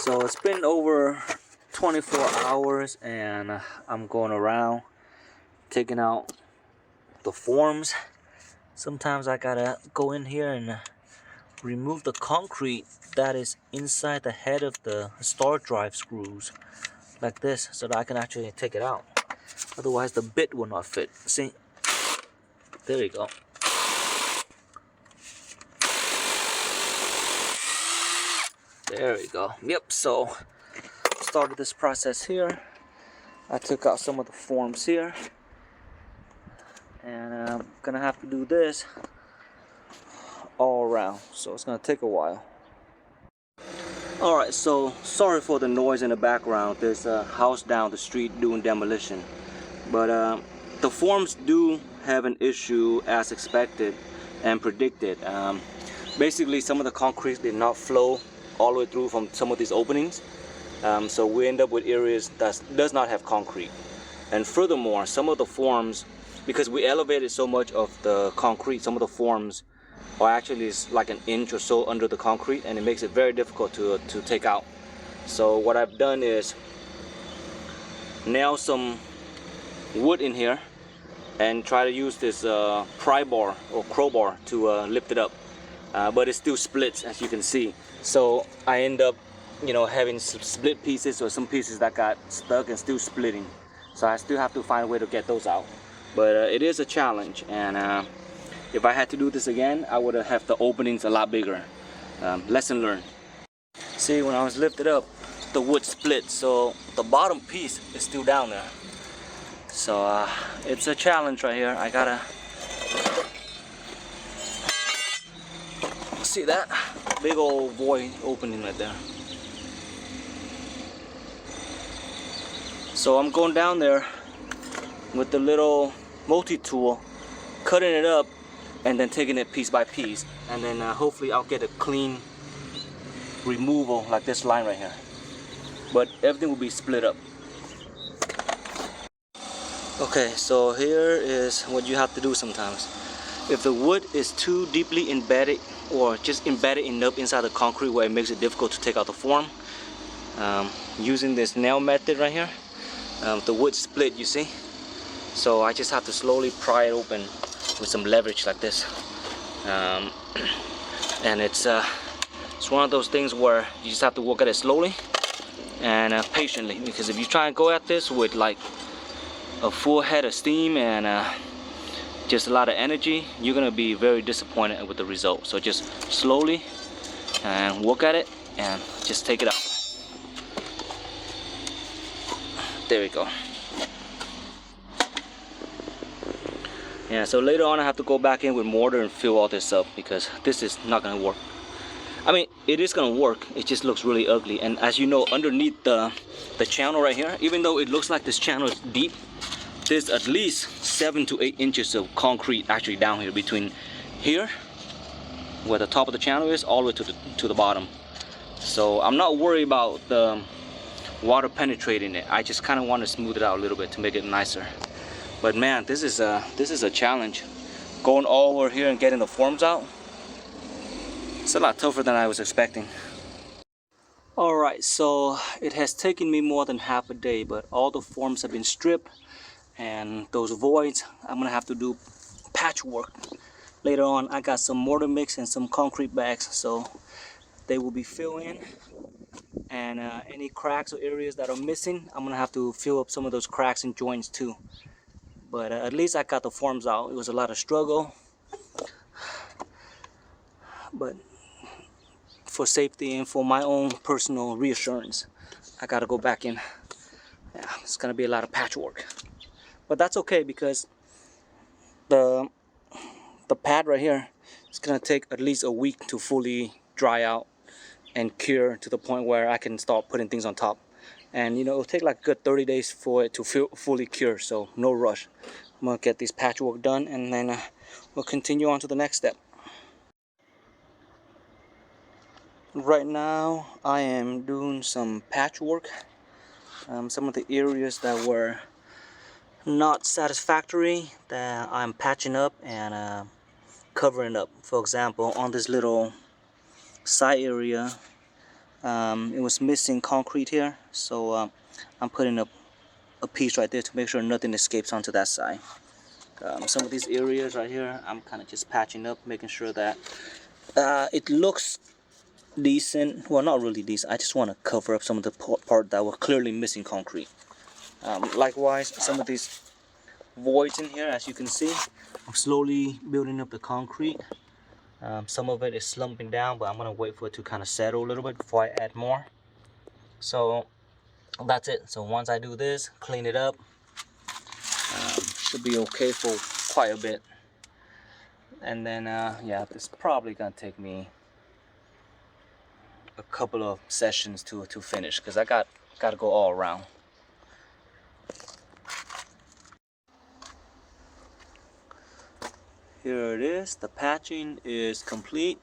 So it's been over 24 hours and I'm going around taking out the forms. Sometimes I gotta go in here and remove the concrete that is inside the head of the star drive screws like this, so that I can actually take it out. Otherwise the bit will not fit. See, there you go. There we go. Yep, so started this process here. I took out some of the forms here, and I'm gonna have to do this all around, so it's gonna take a while. Alright, so sorry for the noise in the background. There's a house down the street doing demolition, but the forms do have an issue as expected and predicted. Basically some of the concrete did not flow all the way through from some of these openings, so we end up with areas that does not have concrete. And furthermore, some of the forms, because we elevated so much of the concrete, some of the forms are actually like an inch or so under the concrete, and it makes it very difficult to take out. So what I've done is nail some wood in here and try to use this pry bar or crowbar to lift it up, but it still splits, as you can see. So I end up, you know, having some split pieces or some pieces that got stuck and still splitting. So I still have to find a way to get those out. But it is a challenge, and if I had to do this again, I would have the openings a lot bigger. Lesson learned. See, when I was lifted up, the wood split, so the bottom piece is still down there. So it's a challenge right here. I gotta see that big old void opening right there. So I'm going down there with the little multi-tool, cutting it up and then taking it piece by piece, and then hopefully I'll get a clean removal like this line right here. But everything will be split up. Okay, so here is what you have to do sometimes. If the wood is too deeply embedded or just embedded enough inside the concrete where it makes it difficult to take out the form, using this nail method right here, the wood split, you see? So I just have to slowly pry it open with some leverage like this. And it's one of those things where you just have to work at it slowly and patiently, because if you try and go at this with like a full head of steam and just a lot of energy, you're gonna be very disappointed with the result. So just slowly and work at it and just take it out. There we go. Yeah, so later on I have to go back in with mortar and fill all this up, because this is not gonna work. I mean, it is gonna work, it just looks really ugly. And as you know, underneath the channel right here, even though it looks like this channel is deep, there's at least 7 to 8 inches of concrete actually down here, between here where the top of the channel is all the way to the bottom. So I'm not worried about the water penetrating it. I just kind of want to smooth it out a little bit to make it nicer. But man, this is a challenge. Going all over here and getting the forms out, it's a lot tougher than I was expecting. Alright, so it has taken me more than half a day, but all the forms have been stripped, and those voids, I'm gonna have to do patchwork later on. I got some mortar mix and some concrete bags, so they will be filled in, and any cracks or areas that are missing, I'm gonna have to fill up some of those cracks and joints too. But at least I got the forms out. It was a lot of struggle, but for safety and for my own personal reassurance, I gotta go back in. Yeah, it's gonna be a lot of patchwork, but that's okay, because the pad right here is gonna take at least a week to fully dry out and cure to the point where I can start putting things on top. And you know, it'll take like a good 30 days for it to fully cure, so no rush. I'm gonna get this patchwork done, and then we'll continue on to the next step. Right now I am doing some patchwork. Some of the areas that were not satisfactory, that I'm patching up and covering up. For example, on this little side area, It was missing concrete here, so I'm putting a piece right there to make sure nothing escapes onto that side. Some of these areas right here, I'm kind of just patching up, making sure that it looks decent. Well, not really decent. I just want to cover up some of the part that were clearly missing concrete. Likewise, some of these voids in here, as you can see, I'm slowly building up the concrete. Some of it is slumping down, but I'm gonna wait for it to kind of settle a little bit before I add more. So that's it. So once I do this, clean it up, should be okay for quite a bit. And then yeah, this is probably gonna take me a couple of sessions to finish, because I gotta go all around. Here it is. The patching is complete.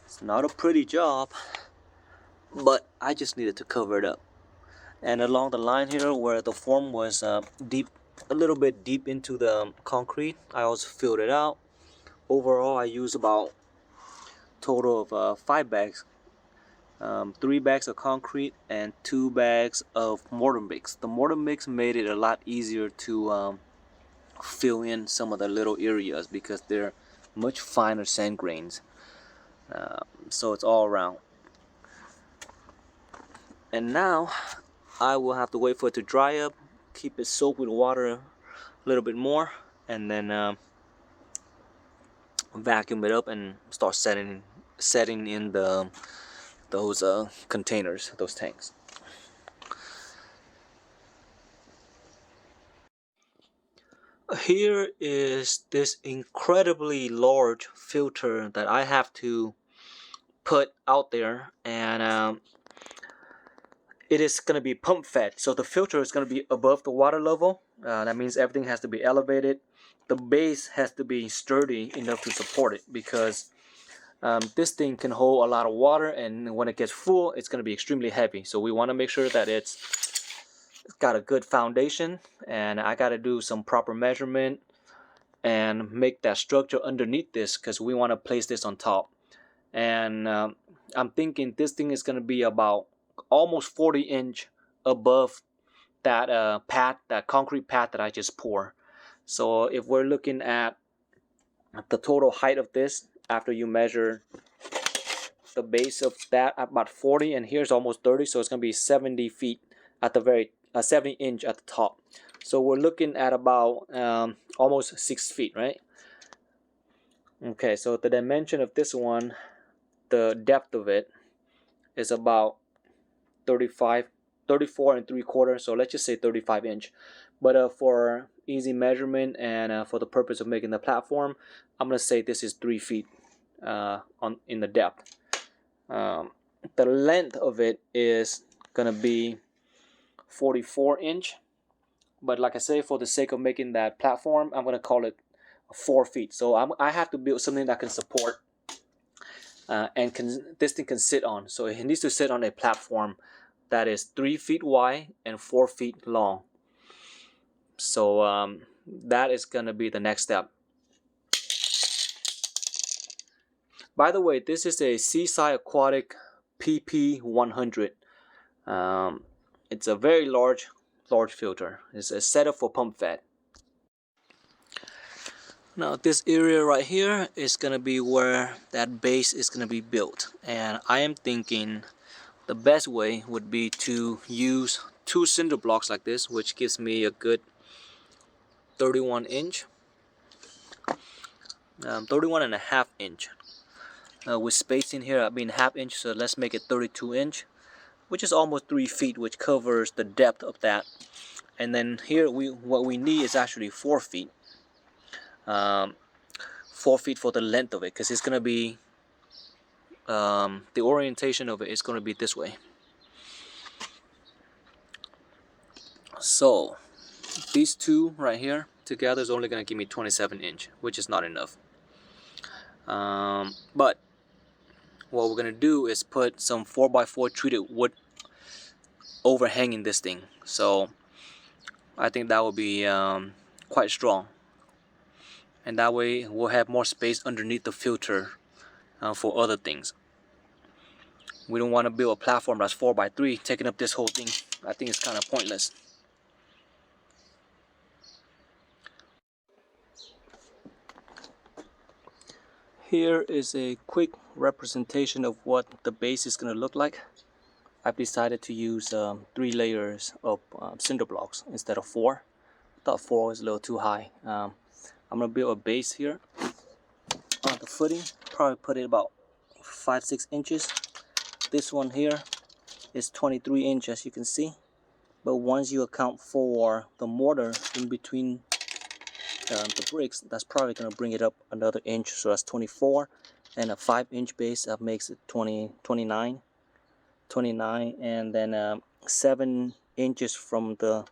It's not a pretty job, but I just needed to cover it up. And along the line here where the form was deep, a little bit deep into the concrete, I also filled it out. Overall, I used about total of 5 bags. 3 bags of concrete and 2 bags of mortar mix. The mortar mix made it a lot easier to fill in some of the little areas because they're much finer sand grains. So it's all around. And now I will have to wait for it to dry up, keep it soaked with water a little bit more, and then vacuum it up and start setting in those containers, those tanks. Here is this incredibly large filter that I have to put out there, and it is going to be pump fed, so the filter is going to be above the water level. That means everything has to be elevated. The base has to be sturdy enough to support it, because this thing can hold a lot of water, and when it gets full, it's going to be extremely heavy. So we want to make sure that it's got a good foundation, and I got to do some proper measurement and make that structure underneath this, because we want to place this on top. And I'm thinking this thing is going to be about almost 40-inch above that pad, that concrete pad that I just poured. So if we're looking at the total height of this, after you measure the base of that at about 40, and here's almost 30, so it's going to be 70 feet at the very 70 inch at the top. So we're looking at about almost 6 feet, right? Okay, so the dimension of this one, the depth of it is about 34 3/4, so let's just say 35 inch. But for easy measurement and for the purpose of making the platform, I'm gonna say this is 3 feet in the depth. The length of it is gonna be 44 inch, but like I say, for the sake of making that platform, I'm gonna call it 4 feet. So I have to build something that can support and this thing can sit on. So it needs to sit on a platform that is 3 feet wide and 4 feet long. So that is gonna be the next step. By the way, this is a Seaside Aquatic PP-100. It's a very large filter. It's a setup for pump fed. Now this area right here is gonna be where that base is gonna be built, and I am thinking the best way would be to use 2 cinder blocks like this, which gives me a good 31 inch, 31 and a half inch. With spacing here, I mean ½ inch, so let's make it 32 inch, which is almost 3 feet, which covers the depth of that. And then here what we need is actually 4 feet. 4 feet for the length of it, because it's gonna be the orientation of it is gonna be this way. So these two right here together is only gonna give me 27 inch, which is not enough. But what we're gonna do is put some 4x4 treated wood overhanging this thing, so I think that will be quite strong, and that way we'll have more space underneath the filter for other things. We don't want to build a platform that's 4x3 taking up this whole thing. I think it's kind of pointless. Here is a quick representation of what the base is going to look like. I've decided to use 3 layers of cinder blocks instead of 4. I thought 4 was a little too high. I'm going to build a base here on the footing. Probably put it about 5-6 inches. This one here is 23 inches, as you can see. But once you account for the mortar in between the bricks, that's probably going to bring it up another inch. So that's 24, and a 5-inch base that makes it 29, and then 7 inches from the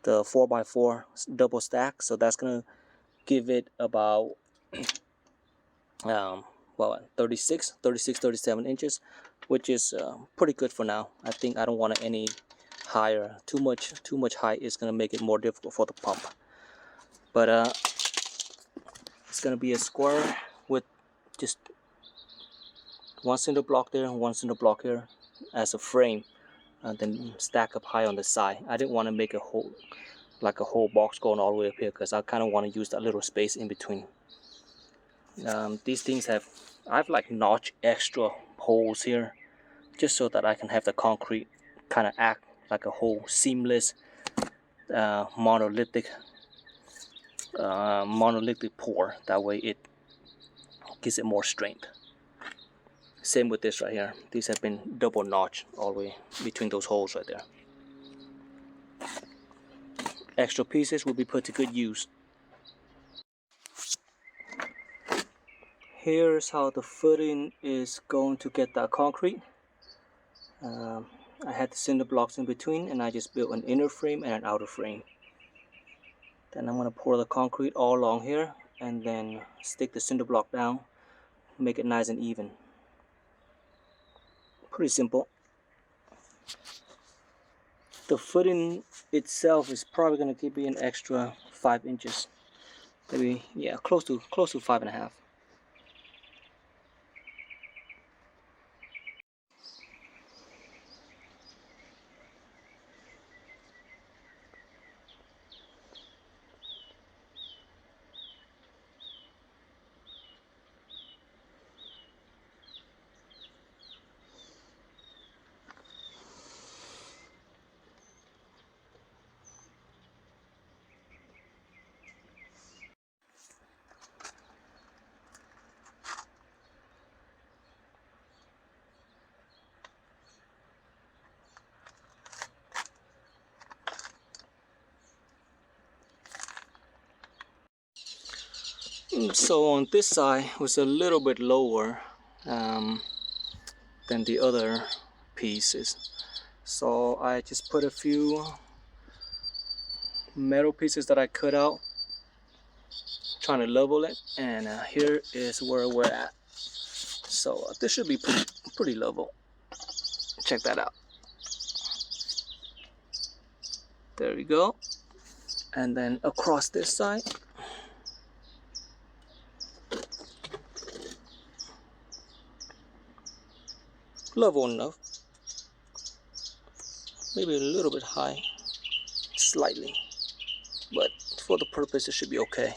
4x4 double stack. So that's going to give it about 37 inches, which is pretty good for now. I think I don't want it any higher. Too much height is going to make it more difficult for the pump. But it's going to be a square with just 1 cinder block there and 1 cinder block here as a frame, and then stack up high on the side. I didn't want to make a whole box going all the way up here, because I kind of want to use that little space in between. These things I've like notched extra holes here just so that I can have the concrete kind of act like a whole seamless monolithic pour. That way it gives it more strength. Same with this right here. These have been double notched all the way between those holes right there. Extra pieces will be put to good use. Here's how the footing is going to get that concrete. I had the cinder blocks in between, and I just built an inner frame and an outer frame. Then I'm going to pour the concrete all along here, and then stick the cinder block down, make it nice and even. Pretty simple. The footing itself is probably going to be an extra 5 inches, maybe, yeah, close to 5.5. So on this side was a little bit lower than the other pieces, so I just put a few metal pieces that I cut out, trying to level it, and here is where we're at. So this should be pretty level. Check that out. There we go. And then across this side, level enough, maybe a little bit high, slightly, but for the purpose it should be okay.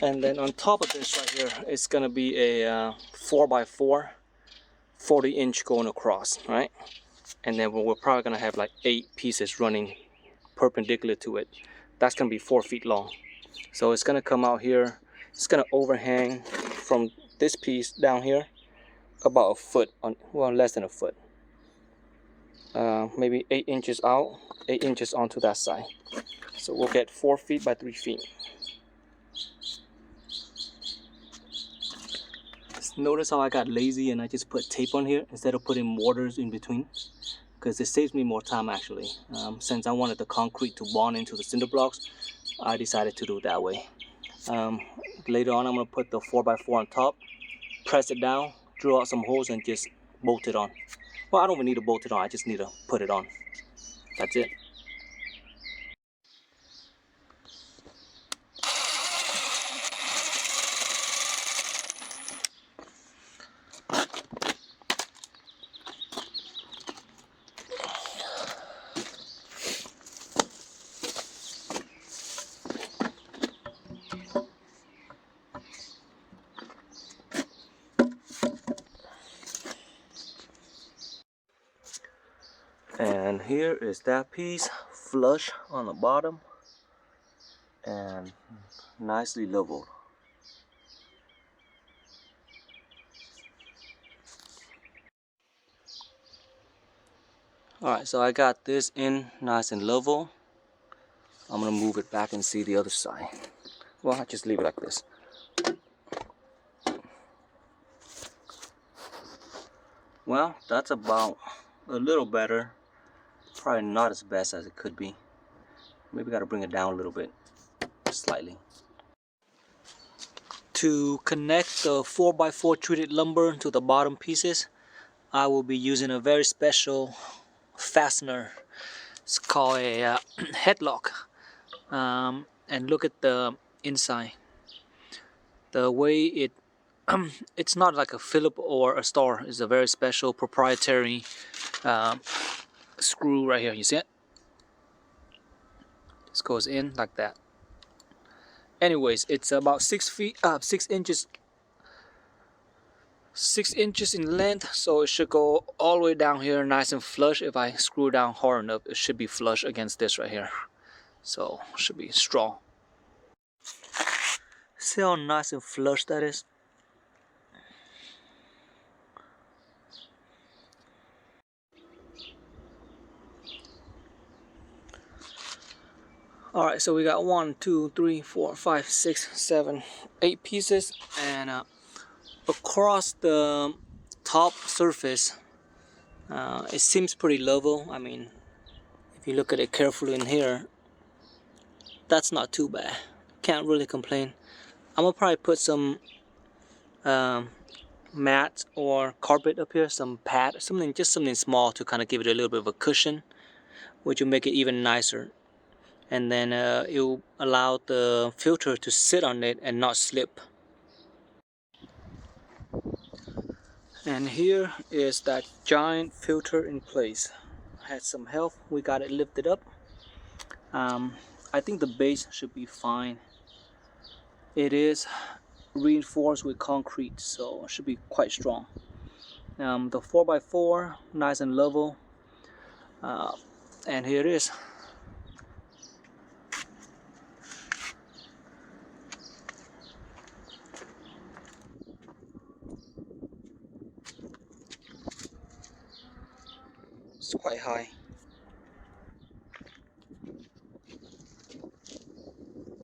And then on top of this right here, it's gonna be a 4x4 40-inch going across, right? And then we're probably gonna have like 8 pieces running perpendicular to it. That's gonna be 4 feet long. So it's gonna come out here, it's gonna overhang from this piece down here about a foot, well, less than a foot, maybe 8 inches out, 8 inches onto that side. So we'll get 4 feet by 3 feet. Notice how I got lazy and I just put tape on here instead of putting mortars in between, because it saves me more time actually. Since I wanted the concrete to bond into the cinder blocks, I decided to do it that way. Later on I'm going to put the 4x4 on top, press it down, drill out some holes, and just bolt it on. Well, I don't even need to bolt it on, I just need to put it on. That's it. And here is that piece, flush on the bottom and nicely leveled. Alright, so I got this in nice and level. I'm gonna move it back and see the other side. Well, I just leave it like this. Well, that's about a little better. Probably not as best as it could be. Maybe gotta bring it down a little bit, slightly. To connect the 4x4 treated lumber to the bottom pieces, I will be using a very special fastener. It's called a headlock. And look at the inside. The way it it's not like a Phillips or a Star. It's a very special proprietary screw right here. You see it? This goes in like that. Anyways, it's about 6 inches in length, so it should go all the way down here nice and flush. If I screw down hard enough, it should be flush against this right here, so it should be strong. See how nice and flush that is? Alright, so we got 1, 2, 3, 4, 5, 6, 7, 8 pieces, and across the top surface it seems pretty level. I mean, if you look at it carefully in here, that's not too bad. Can't really complain. I'm gonna probably put some mat or carpet up here, some pad, just something small to kind of give it a little bit of a cushion, which will make it even nicer. And then it will allow the filter to sit on it and not slip. And here is that giant filter in place. Had some help, we got it lifted up. I think the base should be fine. It is reinforced with concrete, so it should be quite strong. The 4x4, nice and level. And here it is. It's quite high.